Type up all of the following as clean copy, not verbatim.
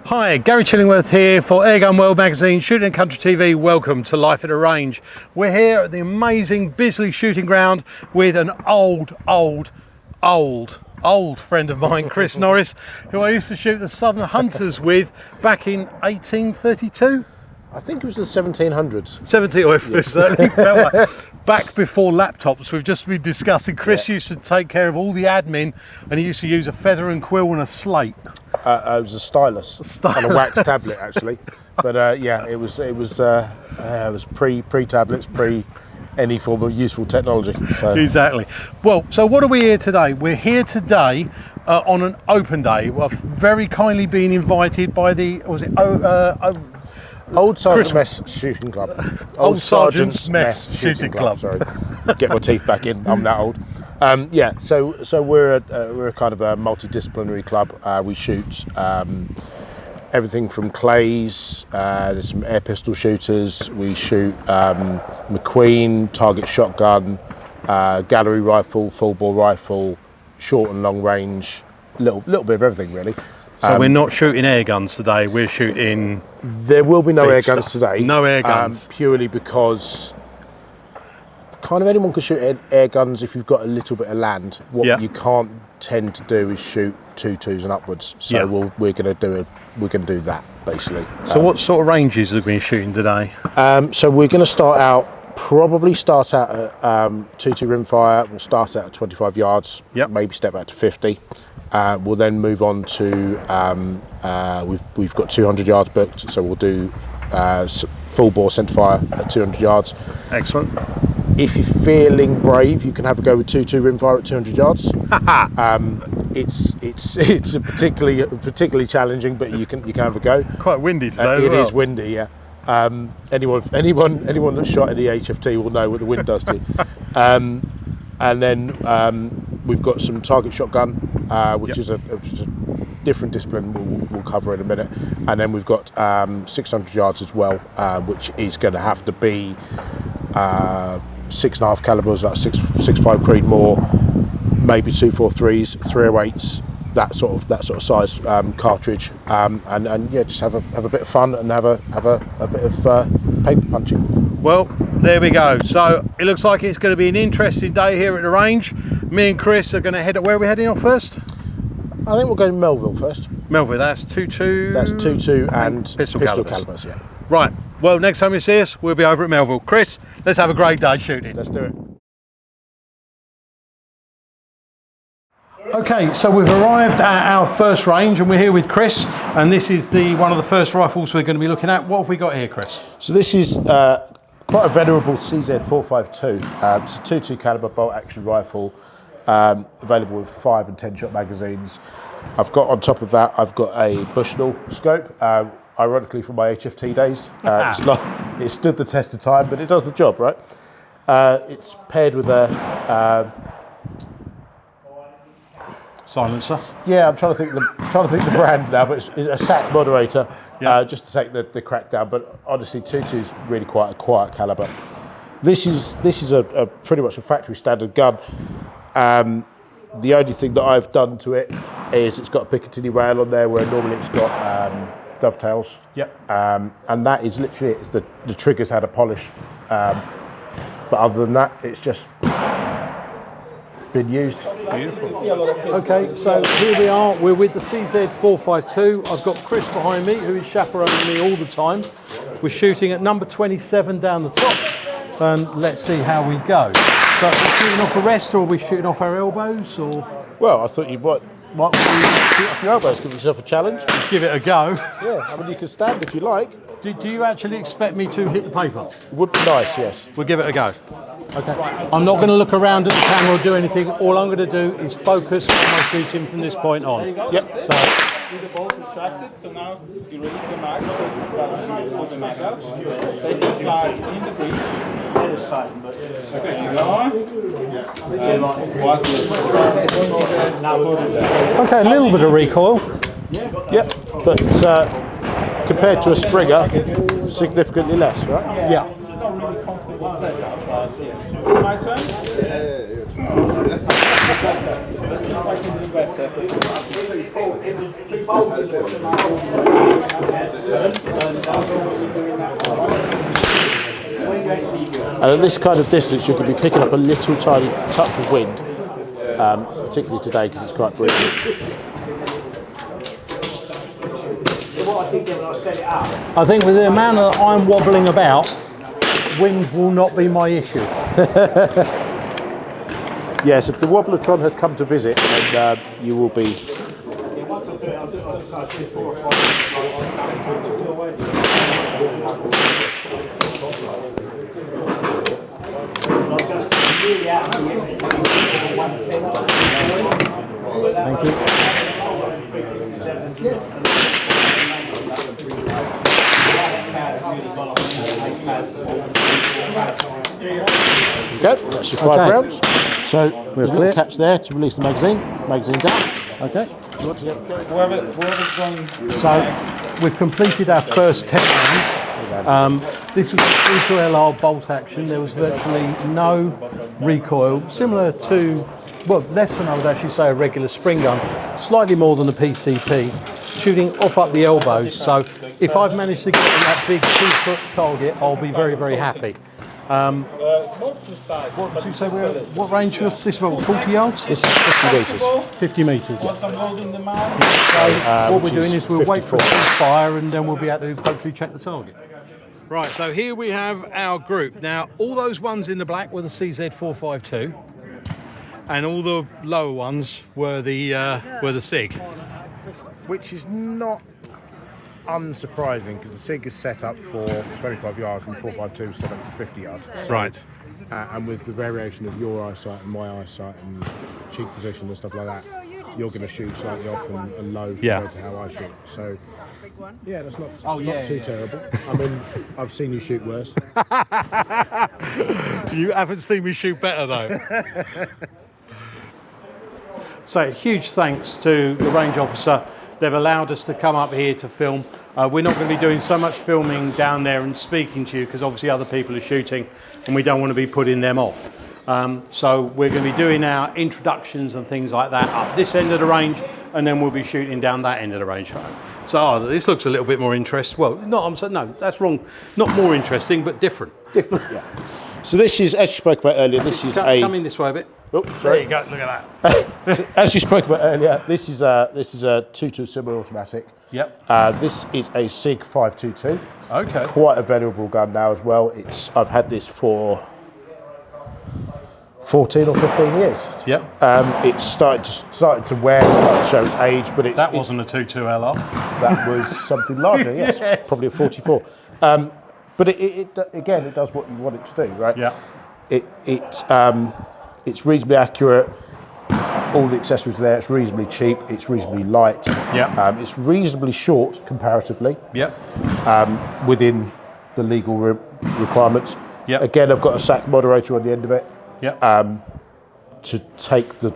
Hi, Gary Chillingworth here for Airgun World Magazine, Shooting and Country TV. Welcome to Life at the Range. We're here at the amazing Bisley shooting ground with an old friend of mine, Chris Norris, who I used to shoot the Southern Hunters with back in 1832. I think it was the 1700s. It certainly felt like. Back before laptops, we've just been discussing. Chris used to take care of all the admin, and he used to use a feather and quill and a slate. It was a stylus on a wax tablet, actually. But it was pre-tablets, pre any form of useful technology. So. Exactly. Well, so what are we here today? We're here today on an open day. I've very kindly been invited by the Old Sergeant's Mess Shooting Club. Old Sergeant's Mess Shooting Club. Sorry, get my teeth back in. I'm that old. So we're a kind of a multidisciplinary club. We shoot everything from clays. There's some air pistol shooters. We shoot McQueen, target shotgun, gallery rifle, full bore rifle, short and long range. Little bit of everything really. So we're not shooting air guns today, we're shooting... There will be no air guns today. No air guns. Purely because kind of anyone can shoot air guns if you've got a little bit of land. What you can't tend to do is shoot 2.2s and upwards. So we're going to do that, basically. So what sort of ranges are we shooting today? So we're going to probably start out at 2.2 rimfire. We'll start out at 25 yards, maybe step out to 50. We'll then move on to we've got 200 yards booked, so we'll do full bore centre fire at 200 yards. Excellent. If you're feeling brave, you can have a go with 2.2 rimfire at 200 yards. It's a particularly challenging, but you can have a go. Quite windy today. It is windy, yeah. Anyone that's shot in the HFT will know what the wind does to you. And then we've got some target shotgun, which is a different discipline we'll cover in a minute. And then we've got 600 yards as well, which is going to have to be 6.5 calibers, like 6.5 Creedmoor, maybe 2.43s, 308s, that sort of size cartridge, and just have a bit of fun and have a bit of paper punching. Well, there we go. So it looks like it's going to be an interesting day here at the range. Me and Chris are going to head up. Where are we heading off first? I think we'll go to Melville first. Melville, that's 2.2. That's 2.2 and pistol calibers. Yeah. Right. Well, next time you see us, we'll be over at Melville. Chris, let's have a great day shooting. Let's do it. Okay, so we've arrived at our first range and we're here with Chris, and this is one of the first rifles we're going to be looking at. What have we got here, Chris? So this is quite a venerable CZ452. It's a 2.2 caliber bolt action rifle, available with 5 and 10 shot magazines. I've got on top of that, I've got a Bushnell scope, ironically from my HFT days. It stood the test of time, but it does the job, right? It's paired with a silencer. Yeah, I'm trying to think the brand now, but it's a SAC moderator, just to take the crack down. But honestly, 2.2 is really quite a quiet caliber. This is a pretty much a factory standard gun. The only thing that I've done to it is it's got a Picatinny rail on there, where normally it's got dovetails. Yep. And that is literally it. It's the triggers had a polish, but other than that, it's just been used. Beautiful. Okay, so here we are. We're with the CZ452. I've got Chris behind me, who is chaperoning me all the time. We're shooting at number 27 down the top, and let's see how we go. So, are we shooting off a rest, or are we shooting off our elbows, or? Well, I thought you might shoot off your elbows, give yourself a challenge. Give it a go. Yeah, I mean you can stand if you like. Do you actually expect me to hit the paper? Would be nice, yes. We'll give it a go. Okay. I'm not going to look around at the camera or do anything. All I'm going to do is focus on my shooting from this point on. Yep. So. The bolt retracted, so now you release the Magnum, press the start button, pull the mag out, safety flag in the breech. Okay, you go. Okay, a little bit of recoil. Yep, but compared to a Springer, significantly less, right? Yeah. This is not really comfortable setup. My turn? Let's see if I can do better. And at this kind of distance, you could be picking up a little tiny touch of wind, particularly today because it's quite breezy. I think with the amount that I'm wobbling about, wind will not be my issue. Yes, if the Wobblertron has come to visit, then you will be. Thank you. Okay, that's your 5 rounds. So We're there's a clear. little catch there to release the magazine. Magazine's out. Okay. You want to get Whoever's going So next. we've completed our first 10 rounds. This was a 2LR bolt action. There was virtually no recoil, similar to, well, less than I would actually say a regular spring gun, slightly more than a PCP, shooting off up the elbows. So if I've managed to get on that big 2-foot target, I'll be very, very happy. More precise. What range was this? About 40 yards? this is 50 metres. 50 metres. Once I'm loading them out. So what we're which doing is is we'll wait for 54. a fire and then we'll be able to hopefully check the target. Right, so here we have our group. Now, all those ones in the black were the CZ452, and all the lower ones were the SIG. Which is not unsurprising because the SIG is set up for 25 yards and the 452 is set up for 50 yards. So, Right. and with the variation of your eyesight and my eyesight and cheek position and stuff like that, you're going to shoot slightly off and low compared to how I shoot. So, yeah, that's not, not too terrible. I mean, I've seen you shoot worse. You haven't seen me shoot better though. So huge thanks to the range officer. They've allowed us to come up here to film. We're not going to be doing so much filming down there and speaking to you because obviously other people are shooting and we don't want to be putting them off. So we're going to be doing our introductions and things like that up this end of the range, and then we'll be shooting down that end of the range. So this looks a little bit more interesting. Well, no, that's wrong. Not more interesting, but different. Different. Yeah. So this is, as you spoke about earlier, this is Come in this way a bit. Oh, There sorry. you go. Look at that. So, as you spoke about earlier, this is a 2.2 semi-automatic. Yep. This is a SIG 522. Okay. Quite a venerable gun now as well. I've had this for 14 or 15 years. Yep. It's started to wear, to show its age, but That wasn't a 2.2 LR. that was something larger. Yes, Yes. probably a 44. But it does what you want it to do, right? Yeah. It's reasonably accurate. All the accessories are there. It's reasonably cheap. It's reasonably light. Yeah. It's reasonably short comparatively. Yep. Within the legal requirements. Yep. Again, I've got a SAC moderator on the end of it Yep. to take the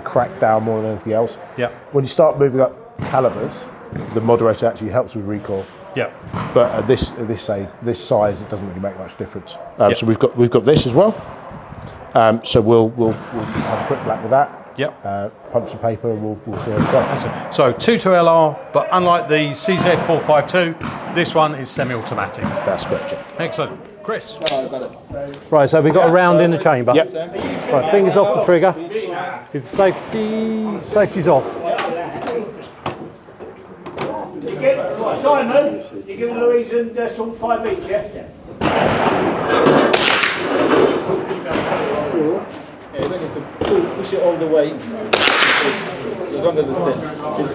crack down more than anything else. Yep. When you start moving up calibers, the moderator actually helps with recoil. Yep. But at this size, it doesn't really make much difference. Yep. So we've got this as well. So we'll have a quick black with that. Yep. Punch some paper and we'll see how it goes. So 2.2 LR, but unlike the CZ452, this one is semi-automatic. That's correct. Yeah. Excellent. Chris. Right, so we've got a round in the chamber. Yep. Right, fingers off the trigger. Is safety's off. Simon, you're giving Louise and Sean 5 each, yeah? Yeah, you don't need to push it all the way, as long as it's in.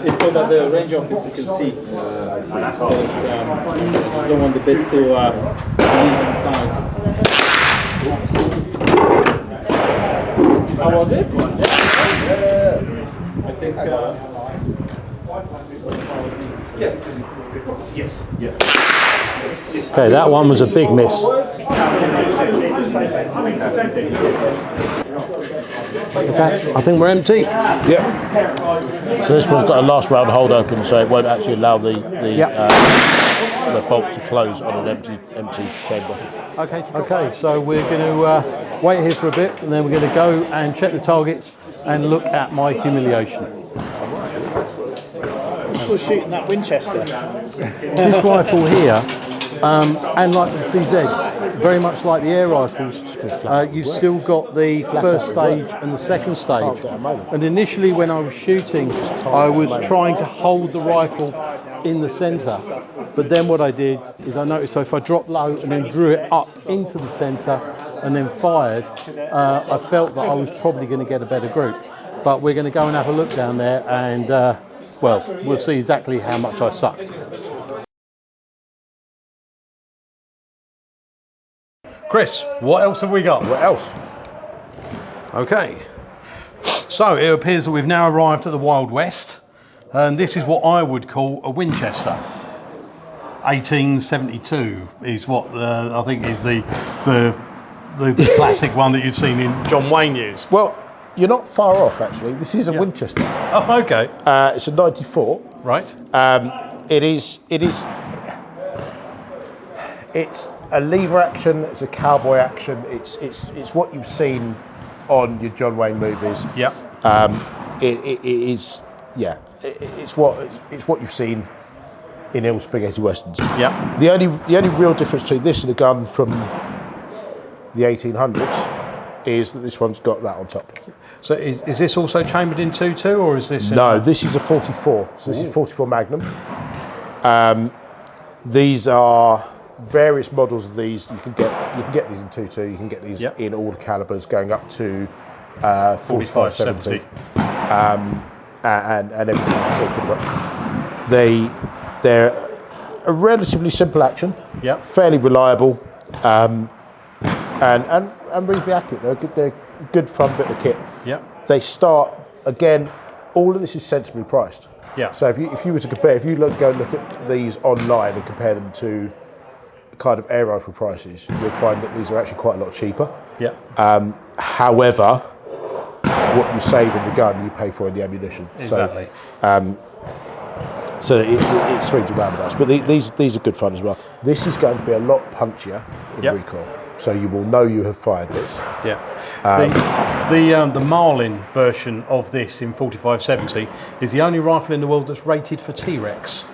It's so that the range officer can see. I see. Just don't want the bits to leave inside. How was it? I think. Okay, that one was a big miss. Okay, I think we're empty. Yep. So this one's got a last round hold open, so it won't actually allow the bolt to close on an empty chamber. Okay, so we're going to wait here for a bit, and then we're going to go and check the targets and look at my humiliation. Still shooting that Winchester. This rifle here, and like the CZ, very much like the air rifles, you've still got the first stage and the second stage. And initially when I was shooting, I was trying to hold the rifle in the centre. But then what I did is I noticed, so if I dropped low and then drew it up into the centre and then fired, I felt that I was probably going to get a better group. But we're going to go and have a look down there and, well, we'll see exactly how much I sucked. Chris, what else have we got? What else? Okay, so it appears that we've now arrived at the Wild West, and this is what I would call a Winchester. 1872 is what I think is the classic one that you'd seen in John Wayne use. Well, you're not far off actually. This is a Winchester. Oh, okay. It's a 94. Right. It's a lever action. It's a cowboy action. It's what you've seen on your John Wayne movies. Yep. It is. Yeah. It's what you've seen in Il Spaghetti Westerns. Yep. The only real difference between this and a gun from the 1800s is that this one's got that on top. So is this also chambered in 2.2 or is this? No, this is a 44. So this is 44 Magnum. These are various models of these. You can get these in 2.2. You can get these in all the calibers, going up to 45-70. And everything pretty much. They're a relatively simple action. Yep. Fairly reliable. And reasonably accurate. They're a good fun bit of kit. Yep. They start again. All of this is sensibly priced. Yeah. So if you were to compare, if you go and look at these online and compare them to kind of air rifle prices, you'll find that these are actually quite a lot cheaper. Yeah. However, what you save in the gun, you pay for in the ammunition. Exactly. So it swings around with us. But these are good fun as well. This is going to be a lot punchier in recoil. So you will know you have fired this. Yeah. The Marlin version of this in 45-70 is the only rifle in the world that's rated for T-Rex.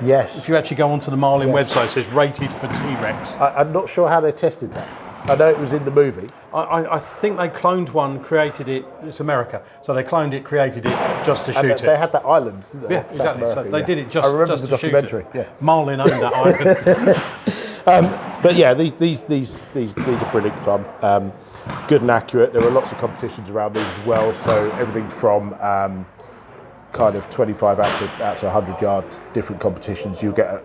Yes. If you actually go onto the Marlin website, it says rated for T-Rex. I'm not sure how they tested that. I know it was in the movie. I think they cloned one, created it. It's America, so they cloned it, created it just to shoot it. They had that island. Yeah, exactly. America, so they did it just, I remember just the to shoot documentary. it. Yeah. Marlin owned that island. But yeah, these are brilliant fun. Good and accurate. There are lots of competitions around these as well. So everything from kind of 25 out to 100 yard different competitions. You'll get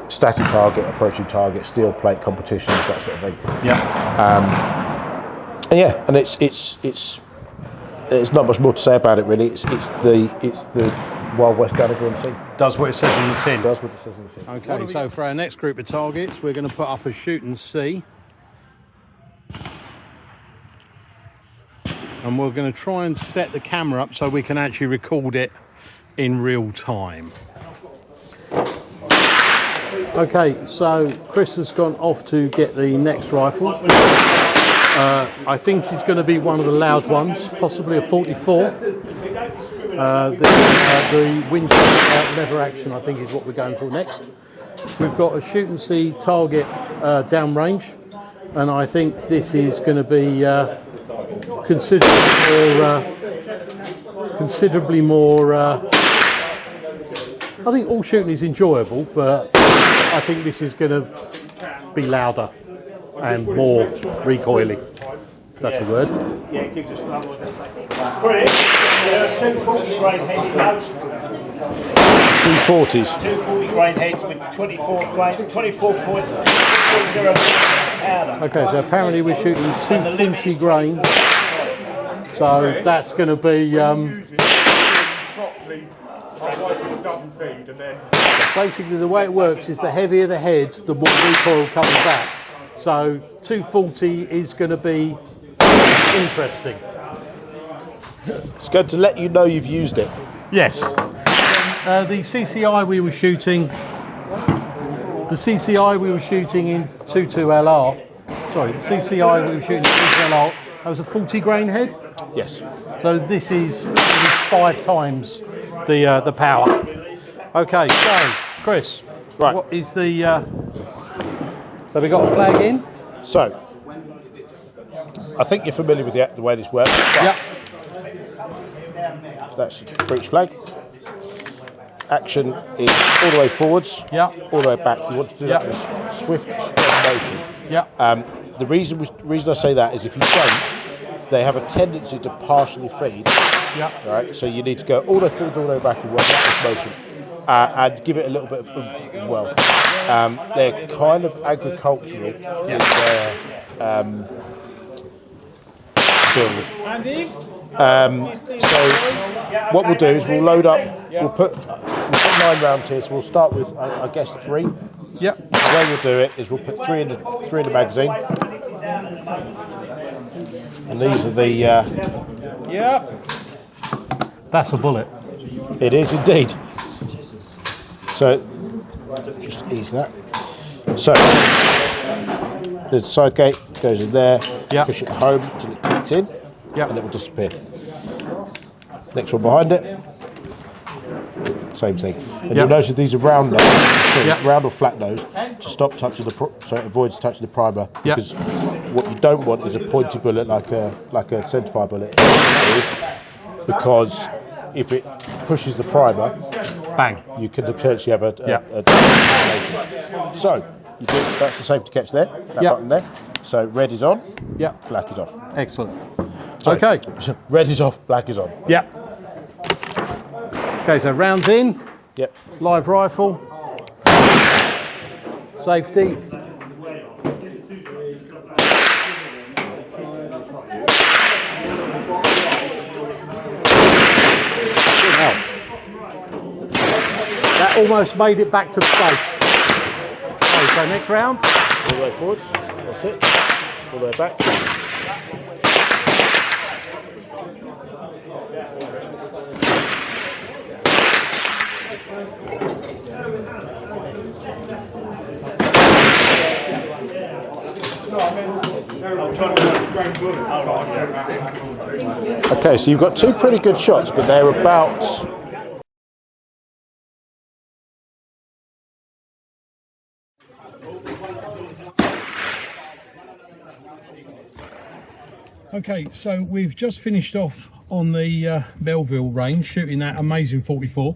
static target, approaching target, steel plate competitions, that sort of thing. Yeah. And it's not much more to say about it really. It's the Wild West gun everyone's seen. Does what it says on the tin. Does what it says on the tin. Okay, so for our next group of targets, we're going to put up a shoot and see. And we're going to try and set the camera up so we can actually record it in real time. Okay, so Chris has gone off to get the next rifle. I think it's going to be one of the loud ones, possibly a 44. The Winchester lever action, I think, is what we're going for next. We've got a shoot and see target downrange, and I think this is going to be considerably more. I think all shooting is enjoyable, but I think this is going to be louder and more recoily. If that's a word. Yeah, it gives us that. Chris, there are 240 grain headed notes. 240s. 240 grain heads with 24.0 powder. Okay, so apparently we're shooting 240 grain. So that's going to be. Basically, the way it works is the heavier the head, the more recoil comes back. So 240 is going to be interesting. It's going to let you know you've used it. Yes. The CCI we were shooting. The CCI we were shooting in 22 LR. Sorry, the CCI we were shooting in 22 LR. That was a 40 grain head. Yes. So this is 5 times the power. Okay, so Chris, Right. what is the? So we got a flag in. So, I think you're familiar with the way this works. Yep. That's the breach flag. Action is all the way forwards, Yep. all the way back. You want to do that Yep. in a swift, strong motion. Yep. The reason I say that is if you don't, they have a tendency to partially feed. Yep. Right, so you need to go all the way forwards, all the way back, and work out this motion, and give it a little bit of oomph as well. They're kind of agricultural in their build. So what we'll do is we'll load up. We'll put 9 rounds here. So we'll start with I guess 3. Yep. The way we'll do it is we'll put 3 in the magazine, and these are the. Yep. That's a bullet. It is indeed. So just ease that. So the side gate goes in there. Yep. Push it home until it kicks in, Yep. and it will disappear. Next one behind it. Same thing. And Yep. you'll notice these are round nose, Yep. round or flat nose, to stop touching so it avoids touching the primer. Yep. Because what you don't want is a pointy bullet like a centerfire bullet is, because if it pushes the primer, Bang. you could potentially have a detonation. So you do, that's the safety catch there, that Yep. button there. So red is on, Yep. black is off. Excellent. Sorry. Okay. Red is off, black is on. Yep. Okay, so rounds in, Yep. live rifle, safety. Wow. That almost made it back to the space. Okay, so next round. All the way forwards, that's it. All the way back. Okay, so you've got 2 pretty good shots, but they're about. Okay, so we've just finished off on the Belleville range shooting that amazing 44.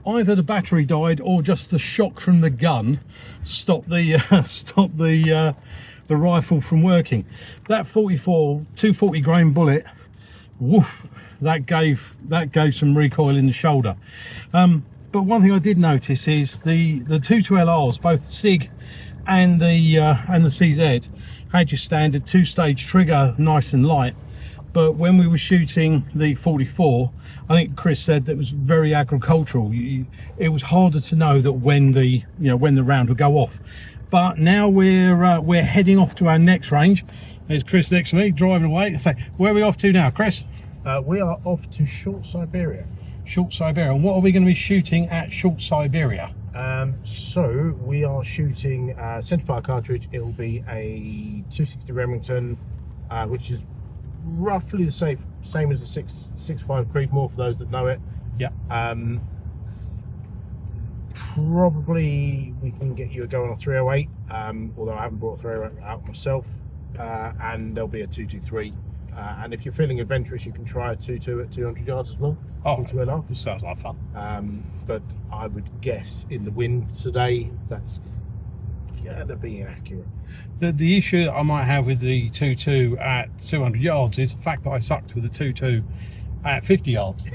Either the battery died or just the shock from the gun stopped the the rifle from working. That 44 240 grain bullet, woof, that gave some recoil in the shoulder. But one thing I did notice is the 22LRs, both SIG and the CZ, had your standard 2-stage trigger, nice and light. But when we were shooting the 44, I think Chris said that it was very agricultural. It was harder to know that when the round would go off. But now we're heading off to our next range. There's Chris next to me, driving away. I say, where are we off to now, Chris? We are off to Short Siberia. Short Siberia. And what are we going to be shooting at Short Siberia? So we are shooting a centerfire cartridge. It will be a 260 Remington, which is roughly the same as the 6.5 Creedmoor for those that know it. Yeah. Probably we can get you a go on a 308, although I haven't brought a 308 out myself. And there'll be a 223. And if you're feeling adventurous, you can try a 2.2 at 200 yards as well. Oh, 2LR. this sounds like fun. But I would guess in the wind today, that's gonna be inaccurate. The issue that I might have with the 2.2 at 200 yards is the fact that I sucked with the 2.2 at 50 yards.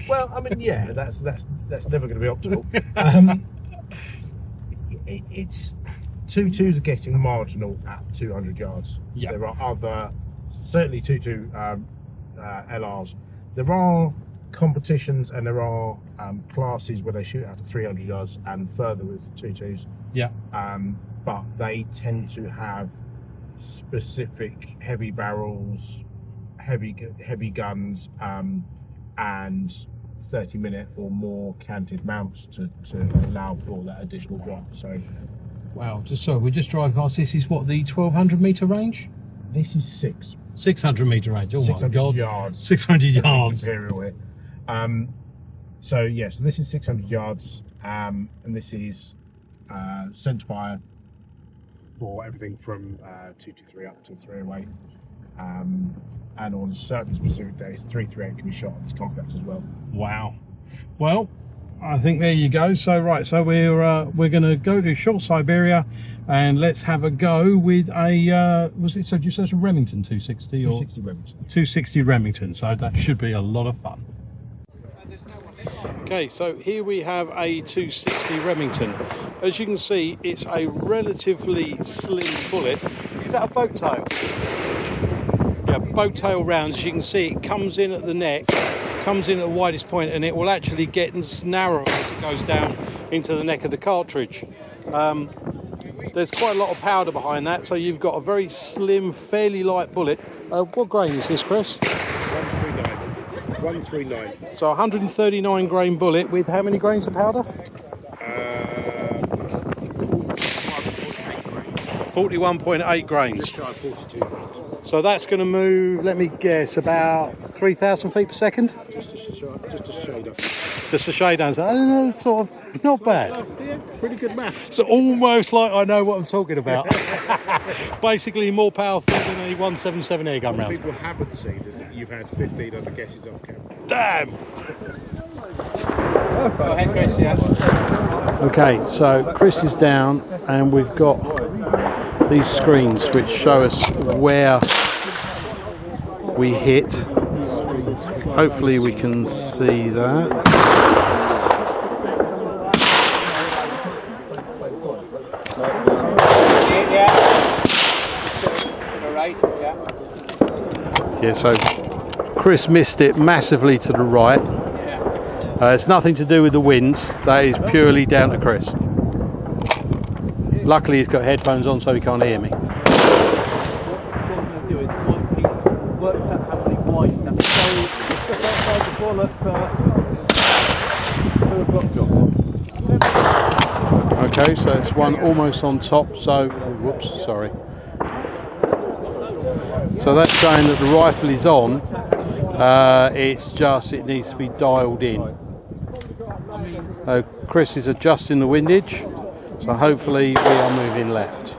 Well, I mean, yeah, that's never going to be optimal. It's 2.2s are getting marginal at 200 yards. Yeah. There are other, certainly 2.2 LRs. There are competitions and there are classes where they shoot out to 300 yards and further with 2.2s. Yeah. But they tend to have specific heavy barrels, heavy guns, and 30-minute or more canted mounts to allow for that additional drop. So, Wow. We're just driving past. This is what, the 1200 meter range? this is 6. 600 metre range. Oh my 600 God. yards. 600 yards. Imperial here. So yeah, so this is 600 yards, and this is centre fire for everything from 223 up to 308. And on certain specific days, 338 can be shot on this contract as well. Wow. Well, I think there you go. So right, so we're going to go to Short Siberia, and let's have a go with a was it? So did you say it's a Remington 260 or 260 Remington? 260 Remington. So that should be a lot of fun. Okay, so here we have a 260 Remington. As you can see, it's a relatively slim bullet. Is that a boat tail? Yeah, boat tail round. As you can see, it comes in at the neck, comes in at the widest point, and it will actually get narrower as it goes down into the neck of the cartridge. There's quite a lot of powder behind that, so you've got a very slim, fairly light bullet. What grain is this, Chris? 139. So 139 grain bullet with how many grains of powder? 41.8 grains. Just shy of 42 grains. So that's going to move, let me guess, about 3,000 feet per second? Just a shade off. Just a shade down. So, I don't know, sort of, not bad. Yeah, pretty good maths. It's almost like I know what I'm talking about. Basically more powerful than a 177 air gun round. What people haven't seen is that you've had 15 other guesses off camera. Damn! Go ahead, Chris, yeah. Okay, so Chris is down, and we've got these screens which show us where we hit. Hopefully we can see that. Yeah, so Chris missed it massively to the right. It's nothing to do with the wind, that is purely down to Chris. Luckily he's got headphones on so he can't hear me. What John's going to do is once he's worked out how many wide he's done. So it's just outside the ball at 2 o'clock, John. Okay, so it's one almost on top, so, whoops, sorry. So that's showing that the rifle is on, it's just, it needs to be dialed in. Chris is adjusting the windage, so hopefully we are moving left.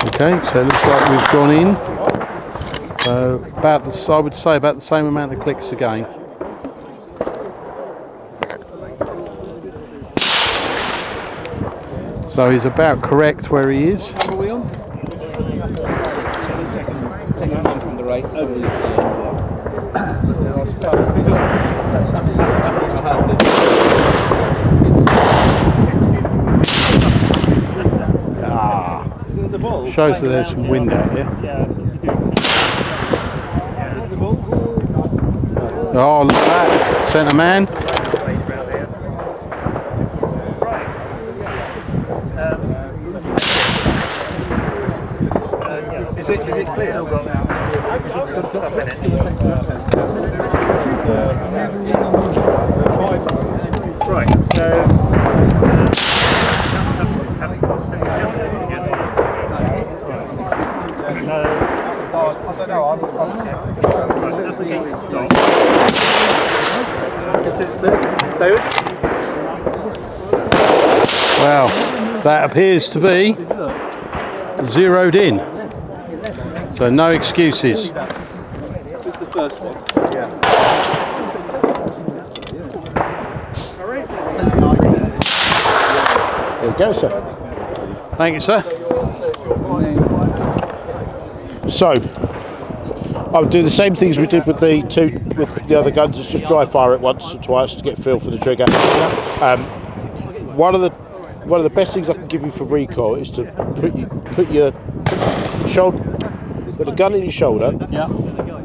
Okay, so it looks like we've gone in. About the, I would say about the same amount of clicks again. So he's about correct where he is. What are we on? Second one from the right. Shows that there's some wind out here. Oh, look at that. Centre man. Is it clear? Right, so Well, that appears to be zeroed in. So no excuses. This is the first one. There you go, sir. Thank you, sir. So, I would do the same things we did with the other guns. It's just dry fire it once or twice to get a feel for the trigger. One of the best things I can give you for recoil is to put your shoulder, put the gun in your shoulder,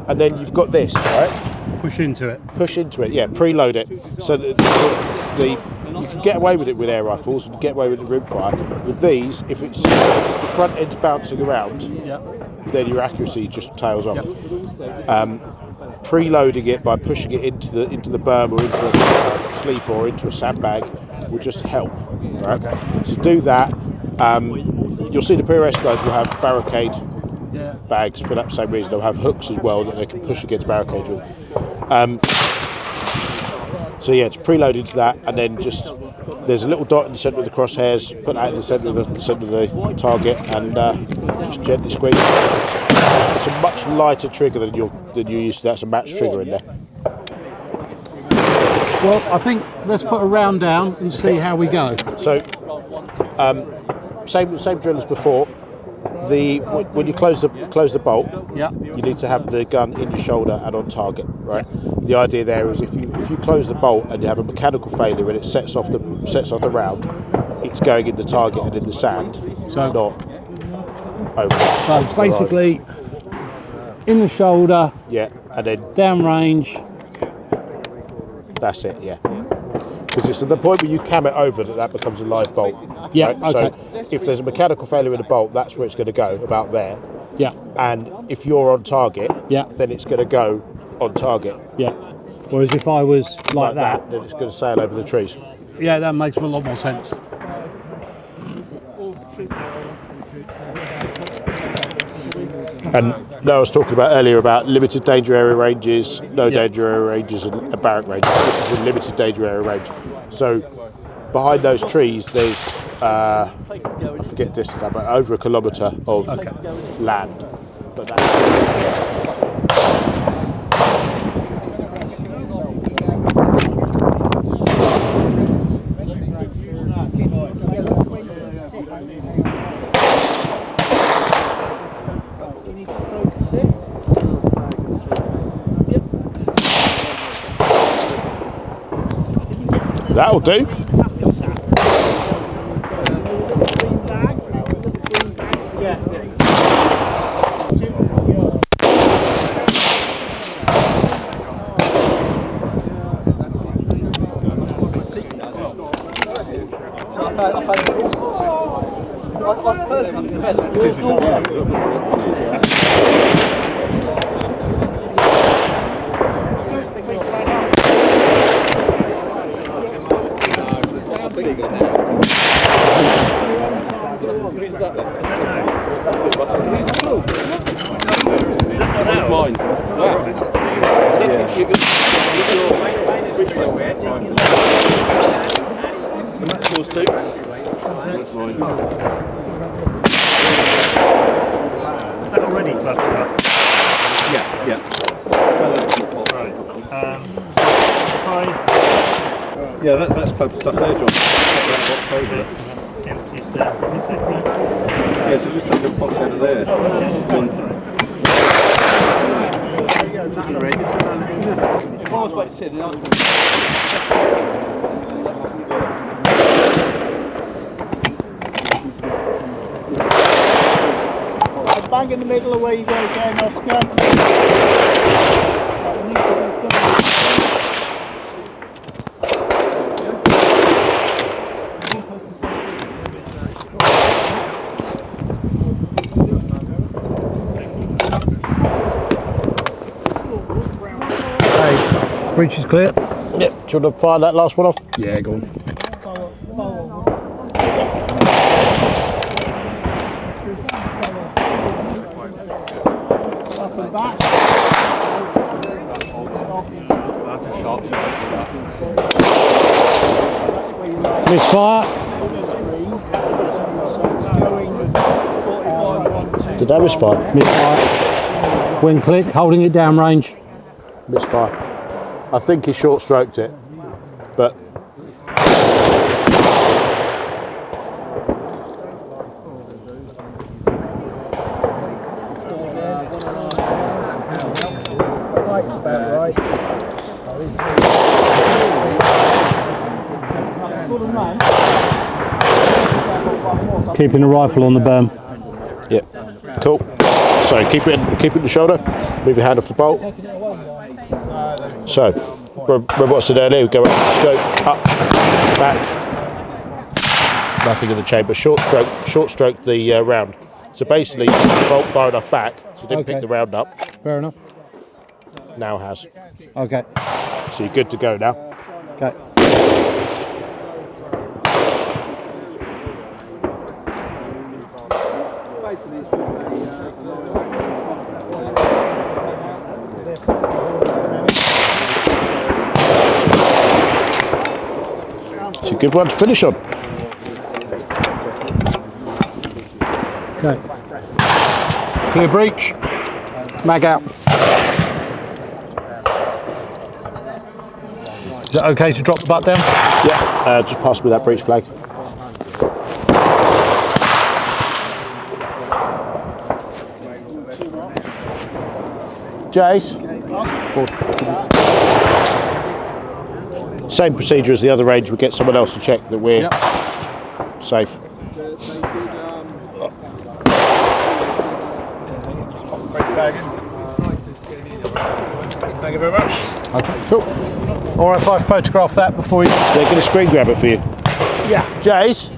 and then you've got this, right? Push into it. Push into it, yeah. Preload it, so that the basically, you can get away with it with air rifles and get away with the rimfire. With these, if the front end's bouncing around, then your accuracy just tails off. Preloading it by pushing it into the berm or into a sleep or into a sandbag will just help. Right? So do that. You'll see the PRS guys will have barricade bags for that same reason. They'll have hooks as well that they can push against barricades with. So yeah, it's preload into that, and then just there's a little dot in the centre of the crosshairs. Put that in the centre of the target, and just gently squeeze. It's a much lighter trigger than you're used to. That's a match trigger in there. Well, I think let's put a round down and see how we go. So, same drill as before. When you close the bolt, you need to have the gun in your shoulder and on target. Right. The idea there is if you close the bolt and you have a mechanical failure and it sets off the round, it's going in the target and in the sand, not over. So basically, in the shoulder. Yeah, and then downrange. That's it. Yeah. Because it's at the point where you cam it over that becomes a live bolt. Yeah. Right? Okay. So if there's a mechanical failure in the bolt, that's where it's going to go, about there. Yeah. And if you're on target, then it's going to go on target. Yeah. Whereas if I was like that, then it's going to sail over the trees. Yeah, that makes a lot more sense. And no, I was talking about earlier about limited danger area ranges, no danger area ranges, and barrack ranges. This is a limited danger area range. So behind those trees, there's I forget the distance, but over 1 kilometre of land. But that'll do. Yeah, that's close stuff there, John. Yeah, so just take a box out of there. Bang in the middle of where you go again, Oscar. Breach is clear. Yep. Do you want to fire that last one off? Yeah, go on. Up and back. Misfire. Did that misfire? Misfire. Wing click, holding it down range. Misfire. I think he short stroked it, but Mike's about right. Keeping the rifle on the berm. yeah, cool. So keep it in the shoulder. Move your hand off the bolt. So What's it there? Go up, stroke, up, back. Nothing in the chamber. Short stroke the round. So basically, you bolt far enough back, so you didn't pick the round up. Fair enough. Now has. Okay. So you're good to go now. Okay. It's a good one to finish on. Okay. Clear breach. Mag out. Is it okay to drop the butt down? Yeah, just pass me that breech flag. Jace. Same procedure as the other range. We get someone else to check that we're safe. Thank you very much. Okay, cool. All right, if I photograph that before you... They're going to screen grab it for you. Yeah. Jace,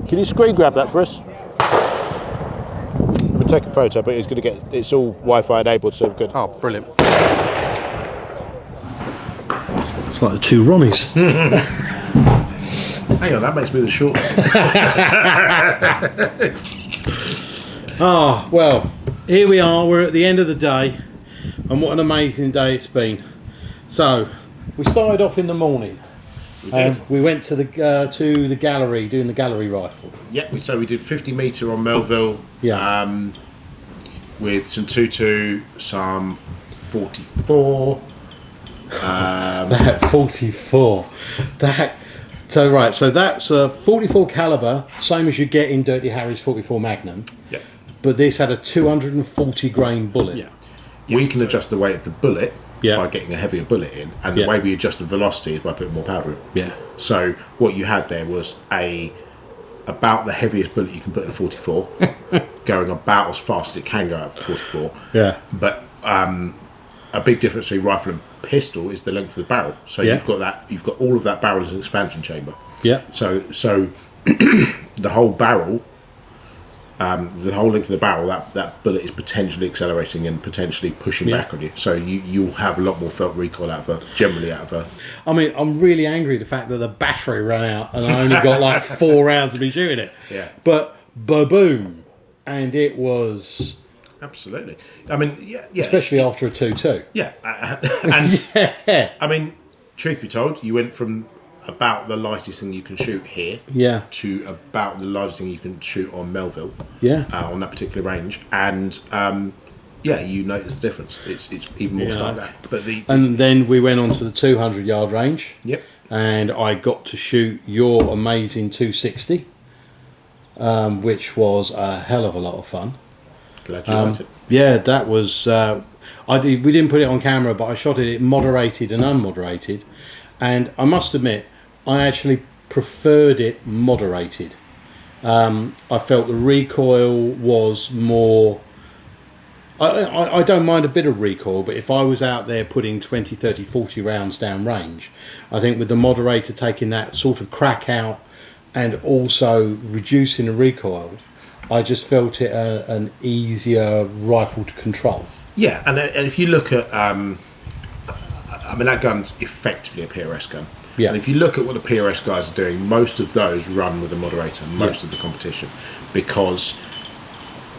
can you screen grab that for us? I'm going to take a photo, but it's going to get... It's all Wi-Fi enabled, so good. Oh, brilliant. It's like the two Ronnies. Hang on, that makes me the shortest. Oh, well, here we are. We're at the end of the day. And what an amazing day it's been. So, we started off in the morning. We went to the gallery, doing the gallery rifle. Yeah, so we did 50 metre on Melville. Yeah. With some 2.2, some 44. That 44. So that's a 44 caliber, same as you get in Dirty Harry's 44 Magnum. Yeah. But this had a 240 grain bullet. Yeah. We can adjust the weight of the bullet Yeah. by getting a heavier bullet in, and the Yeah. way we adjust the velocity is by putting more powder in. Yeah. So what you had there was about the heaviest bullet you can put in a 44, going about as fast as it can go out of 44. Yeah. But a big difference between rifle and pistol is the length of the barrel. So Yeah. you've got all of that barrel as an expansion chamber. Yeah. So the whole barrel, the whole length of the barrel, that bullet is potentially accelerating and potentially pushing back on you. So you'll have a lot more felt recoil out of a. I mean, I'm really angry at the fact that the battery ran out and I only got like 4 rounds to be shooting it. Yeah. But boom, and it was. Absolutely. I mean, yeah. Especially after a 2.2. Yeah. And Yeah. I mean, truth be told, you went from about the lightest thing you can shoot here Yeah. to about the largest thing you can shoot on Melville. Yeah. On that particular range, and you notice the difference. It's even more stark. But And then we went on to the 200 yard range. Yep. And I got to shoot your amazing 260, which was a hell of a lot of fun. Glad you liked it. Yeah, that was. We didn't put it on camera, but I shot it moderated and unmoderated, and I must admit, I actually preferred it moderated. I felt the recoil was more. I don't mind a bit of recoil, but if I was out there putting 20, 30, 40 rounds down range, I think with the moderator taking that sort of crack out and also reducing the recoil, I just felt it an easier rifle to control. Yeah, and if you look at, I mean, that gun's effectively a PRS gun. Yeah. And if you look at what the PRS guys are doing, most of those run with a moderator, most of the competition, because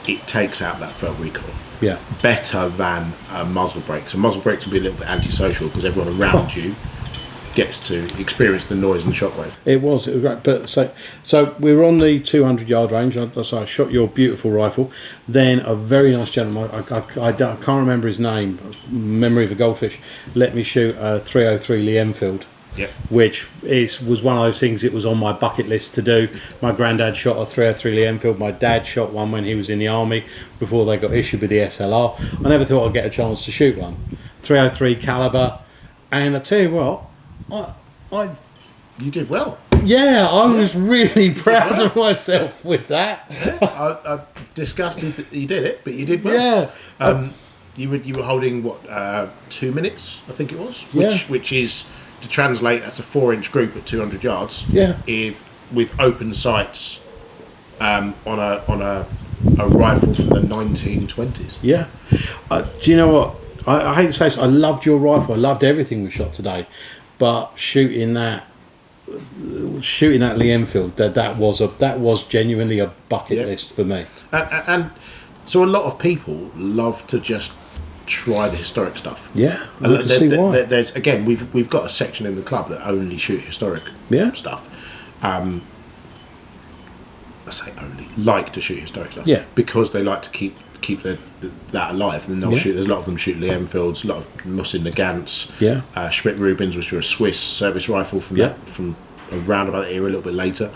it takes out that felt recoil. Yeah. Better than a muzzle brake. So muzzle brakes can be a little bit antisocial because everyone around you gets to experience the noise and the shockwave. It was right. But so we were on the 200 yard range. So I shot your beautiful rifle. Then a very nice gentleman, I can't remember his name, memory of a goldfish, let me shoot a 303 Lee-Enfield. Yep. Which was one of those things. It was on my bucket list to do. My granddad shot a 303 Lee-Enfield. My dad shot one when he was in the army before they got issued with the SLR. I never thought I'd get a chance to shoot one. 303 caliber, and I tell you what, You did well. yeah, I was really proud of myself with that. I'm disgusted that you did it, but you did well. Yeah. You were holding what 2 minutes, I think it was, Yeah. which is to translate as a 4-inch group at 200 yards. Yeah. With open sights on a rifle from the 1920s. Yeah. Do you know what? I hate to say this, I loved your rifle. I loved everything we shot today, but shooting that Lee-Enfield, that was genuinely a bucket list for me. And so a lot of people love to just try the historic stuff. Yeah, I can see why. There's again, we've got a section in the club that only shoot historic stuff. I say only like to shoot historic stuff. Yeah, because they like to keep that alive. And they'll shoot. There's a lot of them shoot Lee-Enfields, a lot of Mussin Nagants, Schmidt Rubins, which are a Swiss service rifle from around about the era, a little bit later.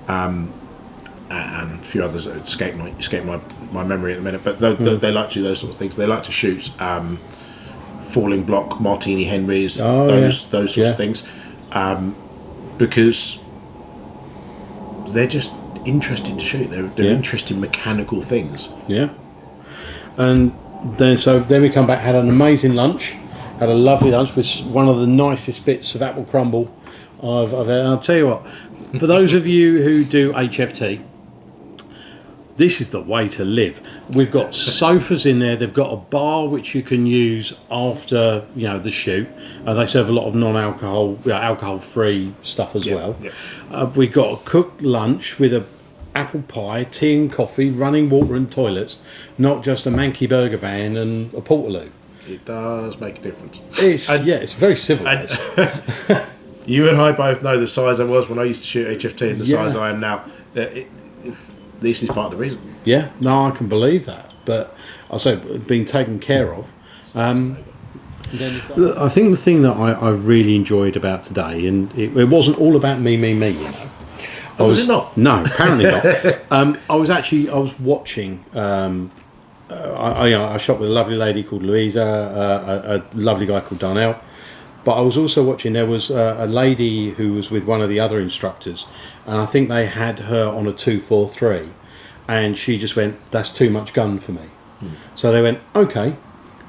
And a few others that escape my memory at the minute, but they like to do those sort of things. They like to shoot falling block Martini Henrys, those sorts of things, because they're just interesting to shoot. They're interesting mechanical things. Yeah, and then we come back, had an amazing lunch, had a lovely lunch with one of the nicest bits of apple crumble I've had. I'll tell you what, for those of you who do HFT, this is the way to live. We've got sofas in there. They've got a bar which you can use after the shoot. They serve a lot of non-alcohol, alcohol-free stuff as well. Yeah. We've got a cooked lunch with a apple pie, tea and coffee, running water and toilets, not just a manky burger van and a portaloo. It does make a difference. It's very civilised. You and I both know the size I was when I used to shoot HFT and the size I am now. This is part of the reason. Yeah, no, I can believe that. But I'll say, being taken care of. Look, I think the thing that I really enjoyed about today, and it wasn't all about me, was it not? No, apparently not. I was watching. I shot with a lovely lady called Louisa, a lovely guy called Darnell. But I was also watching, there was a lady who was with one of the other instructors, and I think they had her on a 243, and she just went, that's too much gun for me. So they went, okay.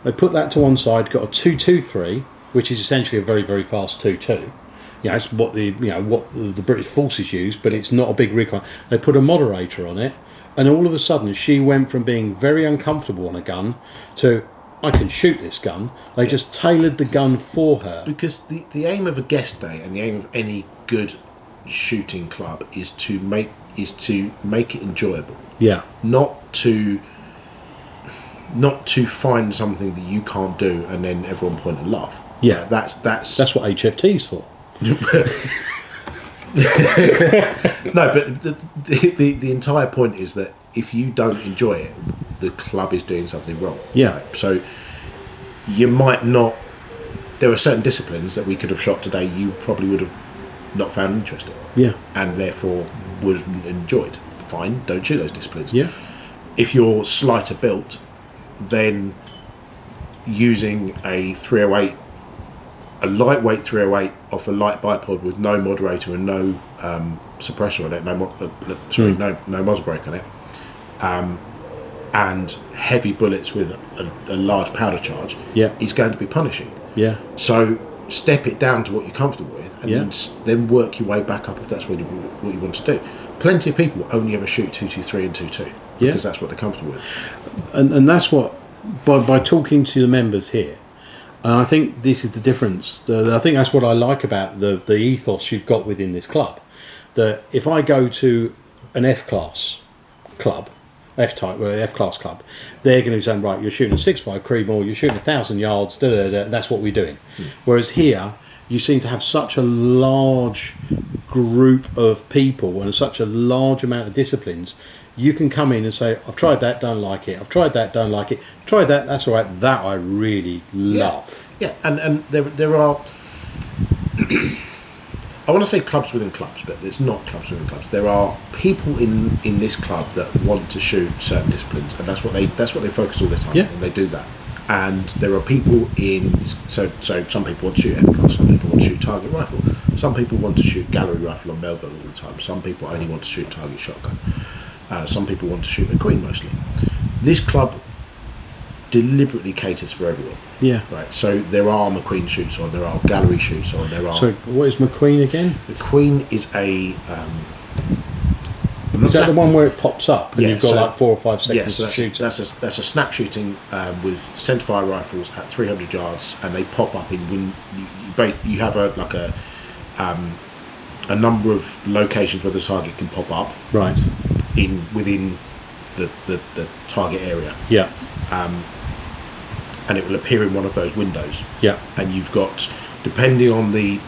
They put that to one side, got a 223, which is essentially a very, very fast 2.2. It's what the British forces use, but it's not a big recon. They put a moderator on it, and all of a sudden she went from being very uncomfortable on a gun to, I can shoot this gun. They just tailored the gun for her. Because the aim of a guest day and the aim of any good shooting club is to make it enjoyable. Yeah. Not to find something that you can't do and then everyone point and laugh. Yeah. That's what HFT's for. No, but the entire point is that if you don't enjoy it, the club is doing something wrong. Yeah. Right? So you might not. There are certain disciplines that we could have shot today you probably would have not found interesting. Yeah. And therefore would have enjoyed. Fine, don't shoot those disciplines. Yeah. If you're slighter built, then using a 308, a lightweight 308 off a light bipod with no moderator and no suppressor on it, no muzzle brake on it, and heavy bullets with a large powder charge, is going to be punishing. Yeah. So step it down to what you're comfortable with, and then work your way back up if that's what you want to do. Plenty of people only ever shoot 223 and 2.2 because that's what they're comfortable with. And that's what, by talking to the members here, and I think this is the difference. I think that's what I like about the ethos you've got within this club. That if I go to an F-class club, F-class club, they're going to be saying, right, you're shooting a 6.5 Creedmoor, you're shooting 1,000 yards, that's what we're doing. Whereas here, you seem to have such a large group of people and such a large amount of disciplines. You can come in and say, I've tried that, don't like it. I've tried that, don't like it. Tried that, that's all right. That I really love. Yeah, and there are... I want to say clubs within clubs, but it's not clubs within clubs. There are people in this club that want to shoot certain disciplines, and that's what they focus all their time on, and they do that. And there are people in... So some people want to shoot F-class, some people want to shoot target rifle, some people want to shoot gallery rifle on Melville all the time, some people only want to shoot target shotgun. Some people want to shoot a Queen mostly. This club deliberately caters for everyone. Yeah. Right. So there are McQueen shoots on, there are gallery shoots on, there are. So what is McQueen again? McQueen is a. Is that the one where it pops up and Yeah, you've got so- like 4 or 5 seconds Yeah, so to shoot? that's a snap shooting with centerfire rifles at 300 yards, and they pop up in when you have a number of locations where the target can pop up Right. within the target area, Yeah. and it will appear in one of those windows. Yeah. And you've got, depending on the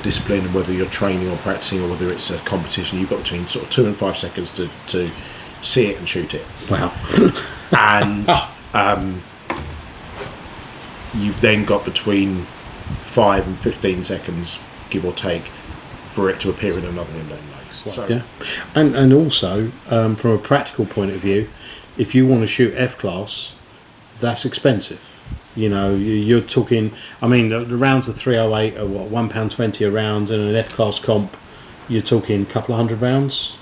discipline and whether you're training or practicing or whether it's a competition, you've got between sort of 2 and 5 seconds to see it and shoot it. Wow. And you've then got between 5 and 15 seconds, give or take, for it to appear in another window in lakes. So, Yeah. And also, from a practical point of view, if you want to shoot F-class, that's expensive. You know, you're talking, I mean, the rounds of 308 are what, £1.20 a round, and an F-class comp, you're talking a couple of hundred rounds?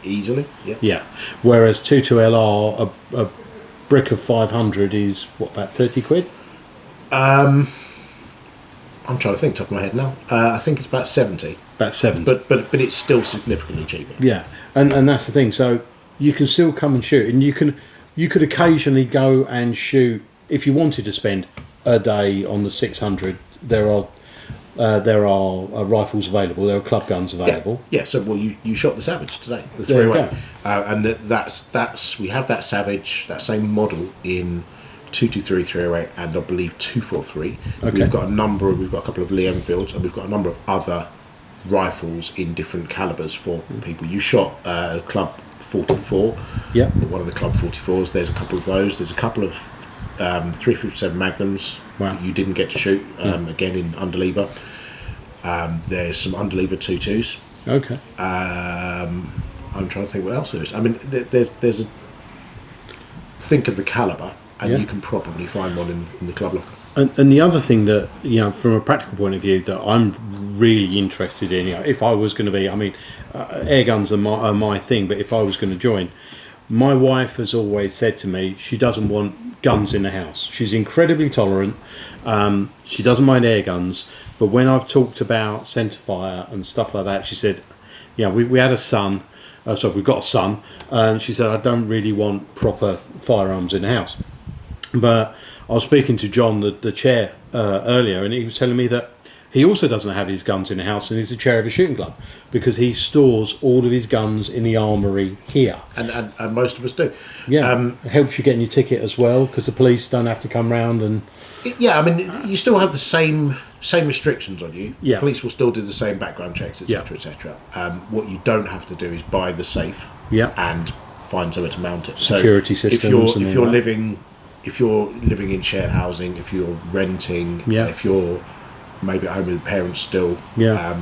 easily, yeah. Yeah. Whereas 22LR, a brick of 500 is, what, about 30 quid? I'm trying to think top of my head now. I think it's about 70, About 70. but it's still significantly cheaper. Yeah, and that's the thing. So you can still come and shoot, and you could occasionally go and shoot if you wanted to spend a day on the 600. There are rifles available. There are club guns available. Yeah. So you shot the Savage today, the There you 308, and that's we have that Savage, that same model in 223, 308, and I believe 243. Okay. We've got a couple of Lee-Enfields, and we've got a number of other rifles in different calibers for people. You shot Club 44. Yeah. One of the Club 44s. There's a couple of those. There's a couple of 357 Magnums Wow. that you didn't get to shoot. Again in underlever. There's some underlever 22s. Okay. I'm trying to think what else there is. I mean, there's a think of the caliber, and Yeah. you can probably find one in the club locker. And the other thing that, you know, from a practical point of view, that I'm really interested in, you know, if I was going to be, I mean, air guns are my thing, but if I was going to join, my wife has always said to me she doesn't want guns in the house. She's incredibly tolerant. She doesn't mind air guns, but when I've talked about centerfire and stuff like that, she said, yeah, we had a son. So we've got a son, and she said, I don't really want proper firearms in the house. But I was speaking to John, the chair, earlier, and he was telling me that he also doesn't have his guns in the house, and he's the chair of a shooting club because he stores all of his guns in the armoury here. And most of us do. Yeah, it helps you getting your ticket as well because the police don't have to come round and. Yeah, I mean, you still have the same restrictions on you. Yeah. Police will still do the same background checks, etc., etc. What you don't have to do is buy the safe. Yeah. And find somewhere to mount it. Security so systems and if all you're that. living in shared housing, if you're renting, Yeah. if you're maybe at home with parents still, Yeah.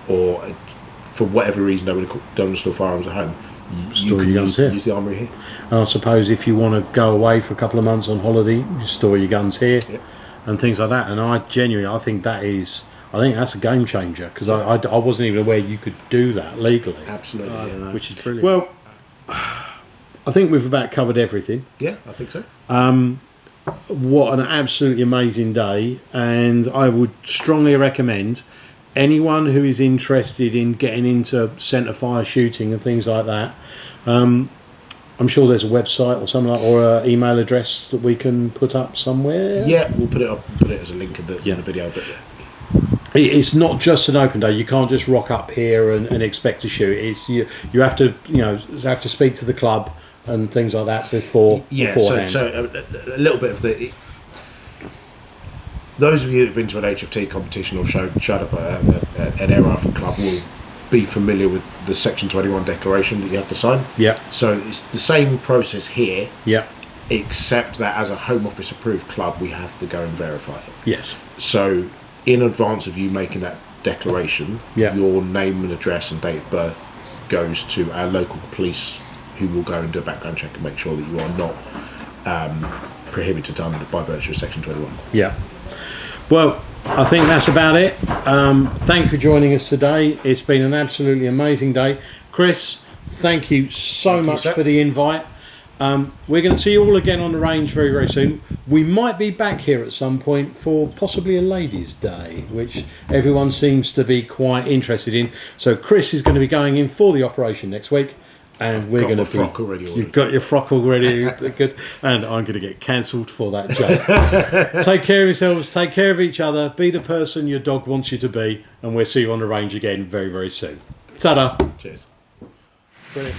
or for whatever reason don't want to store firearms at home, you Store can your guns here. use the armoury here. And I suppose if you want to go away for a couple of months on holiday, you store your guns here Yep. and things like that. And I think that's a game changer because I wasn't even aware you could do that legally, Absolutely. Yeah. which is brilliant. Well, I think we've about covered everything. Yeah, I think so. What an absolutely amazing day, and I would strongly recommend anyone who is interested in getting into centre fire shooting and things like that. I'm sure there's a website or something like, or an email address that we can put up somewhere. Yeah, we'll put it as a link in the video. But It's not just an open day. You can't just rock up here and expect to shoot. It's you have to have to speak to the club and things like that beforehand. So a little bit of those of you that've been to an HFT competition or showed up at an air rifle club will be familiar with the Section 21 declaration that you have to sign. Yeah. So it's the same process here, Yeah. except that as a Home Office approved club, we have to go and verify it. Yes. So in advance of you making that declaration, Yeah. your name and address and date of birth goes to our local police, who will go and do a background check and make sure that you are not prohibited by virtue of Section 21. Yeah. Well, I think that's about it. Thank you for joining us today. It's been an absolutely amazing day. Chris, thank you so much sir. for the invite. We're going to see you all again on the range very, very soon. We might be back here at some point for possibly a ladies' day, which everyone seems to be quite interested in. So Chris is going to be going in for the operation next week, and we're going to be. Frock already ordered. You've got your frock already, good. And I'm going to get cancelled for that joke. Take care of yourselves. Take care of each other. Be the person your dog wants you to be, and we'll see you on the range again very, very soon. Ta-da. Cheers. Brilliant.